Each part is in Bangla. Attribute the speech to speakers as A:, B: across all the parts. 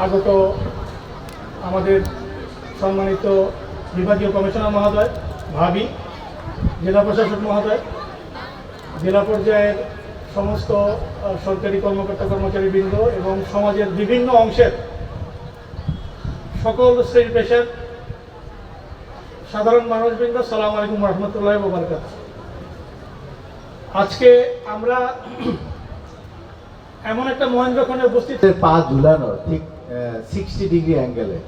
A: আগত আমাদের সম্মানিত বিভাগীয় কমিশনার মহোদয়, ভাবি, জেলা প্রশাসক মহোদয়, জেলা পর্যায়ের সমস্ত সরকারি কর্মকর্তা কর্মচারীবৃন্দ এবং সমাজের বিভিন্ন অংশের সকল শ্রেণী পেশার সাধারণ মানুষবৃন্দ, আসসালামু আলাইকুম রহমতুল্লাহি ওয়া বারাকাতুহু। আজকে আমরা এমন একটা মহেন্দ্রক্ষণে উপস্থিত,
B: পা ঝুলানো ঠিক 60 ডিগ্রি অ্যাঙ্গেলে।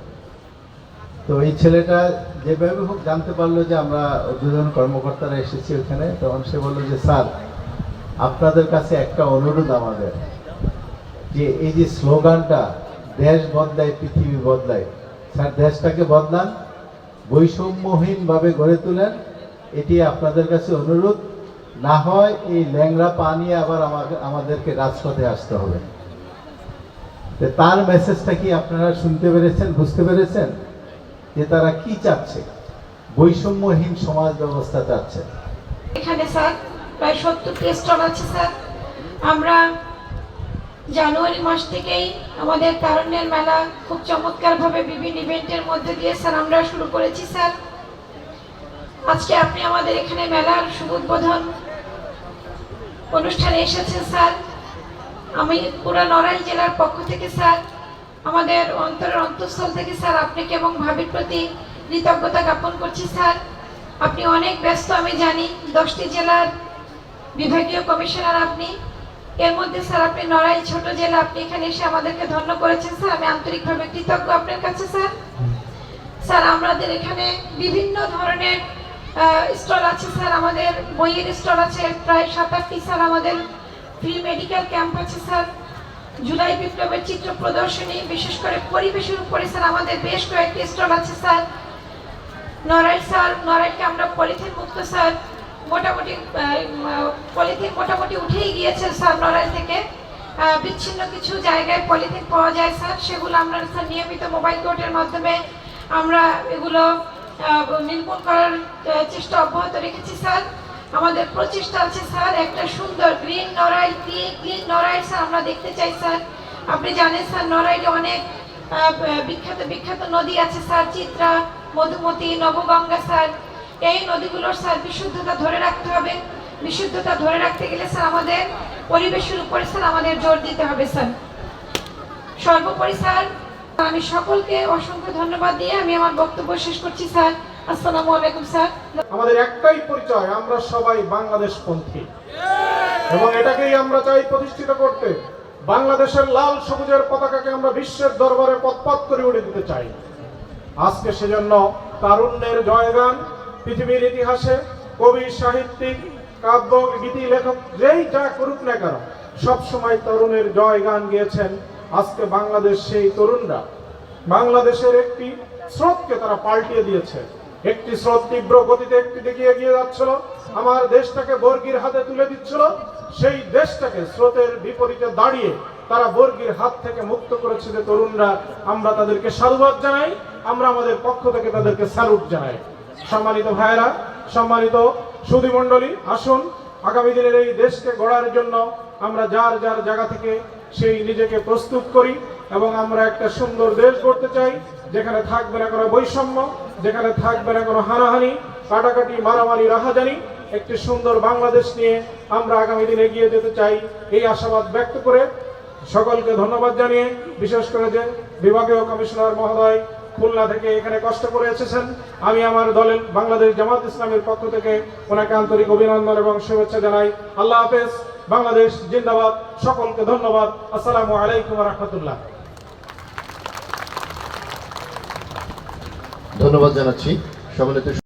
B: তো এই ছেলেটা যেভাবে হোক জানতে পারলো যে আমরা দুজন কর্মকর্তারা এসেছি ওখানে, তখন সে বললো যে স্যার, আপনাদের কাছে একটা অনুরোধ আমাদের, যে এই যে স্লোগানটা দেশ বদলায় পৃথিবী বদলায়, স্যার দেশটাকে বদলান, বৈষম্যহীনভাবে গড়ে তোলেন, এটি আপনাদের কাছে অনুরোধ। না হয় এই ল্যাংড়া পা নিয়ে আবার আমাদেরকে রাজপথে আসতে হবে। তার মেসেজটা কি আপনারা শুনতে পেরেছেন, বুঝতে পেরেছেন যে তারা কি চাচ্ছে? বৈষম্যহীন সমাজ ব্যবস্থা চাচ্ছে।
C: এখানে স্যার প্রায় 70টি স্টল আছে স্যার। আমরা জানুয়ারি মাস থেকেই আমাদের তারুণ্যের মেলা খুব চমৎকারভাবে বিভিন্ন ইভেন্টের মধ্যে দিয়ে স্যার আমরা শুরু করেছি স্যার। আজকে আপনি আমাদের এখানে মেলার শুভ উদ্বোধন অনুষ্ঠানে এসেছেন স্যার। আমি পুরো নড়াইল জেলার পক্ষ থেকে স্যার, আমাদের অন্তরের অন্তঃস্থল থেকে স্যার আপনাকে এবং ভাবির প্রতি কৃতজ্ঞতা জ্ঞাপন করছি স্যার। আপনি অনেক ব্যস্ত আমি জানি, 10টি জেলার বিভাগীয় কমিশনার আপনি, এর মধ্যে স্যার আপনি নড়াইল ছোট জেলা, আপনি এখানে এসে আমাদেরকে ধন্য করেছেন স্যার। আমি আন্তরিকভাবে কৃতজ্ঞ আপনার কাছে স্যার। স্যার আমাদের এখানে বিভিন্ন ধরনের স্টল আছে স্যার। আমাদের বইয়ের স্টল আছে প্রায় 7-8টি স্যার। আমাদের ফ্রি মেডিকেল ক্যাম্প আছে স্যার। জুলাই বিপ্লবের চিত্র প্রদর্শনী, বিশেষ করে পরিবেশের উপরে স্যার আমাদের বেশ কয়েকটি স্টল আছে স্যার। নড়াইল স্যার, নড়াইলকে আমরা পলিথিন মুক্ত স্যার, মোটামুটি পলিথিন মোটামুটি উঠেই গিয়েছে স্যার। নড়াইল থেকে বিচ্ছিন্ন কিছু জায়গায় পলিথিন পাওয়া যায় স্যার, সেগুলো আমরা স্যার নিয়মিত মোবাইল কোর্টের মাধ্যমে আমরা এগুলো নির্মূল করার চেষ্টা অব্যাহত রেখেছি স্যার। আমাদের প্রচেষ্টা আছে স্যার একটা সুন্দর green Narail, clean Narail sir আমরা দেখতে চাই স্যার। আপনি জানেন স্যার নড়াইলে অনেক বিখ্যাত বিখ্যাত নদী আছে স্যার, চিত্রা, মধুমতি, নবগঙ্গা স্যার। এই নদীগুলোর স্যার বিশুদ্ধতা ধরে রাখতে হবে। বিশুদ্ধতা ধরে রাখতে গেলে স্যার আমাদের পরিবেশের উপরে স্যার আমাদের জোর দিতে হবে স্যার। সর্বোপরি স্যার আমি সকলকে অসংখ্য ধন্যবাদ দিয়ে আমি আমার বক্তব্য শেষ করছি স্যার। আসসালামু আলাইকুম স্যার।
A: আমাদের একটাই পরিচয়, আমরা সবাই বাংলাদেশপন্থী এবং এটাকেই আমরা চাই প্রতিষ্ঠিত করতে। বাংলাদেশের লাল সবুজের পতাকাকে আমরা বিশ্বের দরবারে পথ করে উড়ে দিতে চাই। আজকে সেজন্য তারুণ্যের জয়গান পৃথিবীর ইতিহাসে কবি, সাহিত্যিক, কাব্য, গীতি লেখক যেই যা করুক না কেন, সবসময় তরুণের জয়গান গিয়েছেন। আজকে বাংলাদেশ সেই তরুণরা বাংলাদেশের একটি স্রোতকে তারা পাল্টিয়ে দিয়েছে। একটি স্রোত তীব্র গতিতে একটি দিকে এগিয়ে যাচ্ছিল, আমার দেশটাকে বর্গীর হাতে তুলে দিচ্ছিল। সেই দেশটাকে স্রোতের বিপরীতে দাঁড়িয়ে তারা বর্গীর হাত থেকে মুক্ত করেছে যে তরুণরা। আমরা তাদেরকে সাধুবাদ জানাই, আমরা আমাদের পক্ষ থেকে তাদেরকে স্যালুট জানাই। সম্মানিত ভাইয়েরা, সম্মানিত সুধী মণ্ডলী, আসুন আগামী দিনের এই দেশকে গড়ার জন্য আমরা যার যার জায়গা থেকে সেই নিজেকে প্রস্তুত করি এবং আমরা একটা সুন্দর দেশ গড়তে চাই, যেখানে থাকবে না কোনো বৈষম্য, যেখানে থাকবে না কোনো হানাহানি, কাটাকাটি, মারামারি, রাহাজানি। একটি সুন্দর বাংলাদেশ নিয়ে আমরা আগামী দিনে এগিয়ে যেতে চাই। এই আশাবাদ ব্যক্ত করে সকলকে ধন্যবাদ জানিয়ে, বিশেষ করে যে বিভাগীয় কমিশনার মহোদয় খুলনা থেকে এখানে কষ্ট করে এসেছেন, আমি আমার দলের বাংলাদেশ জামাত ইসলামের পক্ষ থেকে ওনাকে আন্তরিক অভিনন্দন এবং শুভেচ্ছা জানাই। আল্লাহ হাফেজ, বাংলাদেশ জিন্দাবাদ। সকলকে ধন্যবাদ। আসসালামু আলাইকুম ওয়া রাহমাতুল্লাহ।
D: ধন্যবাদ জানাচ্ছি সম্মানিত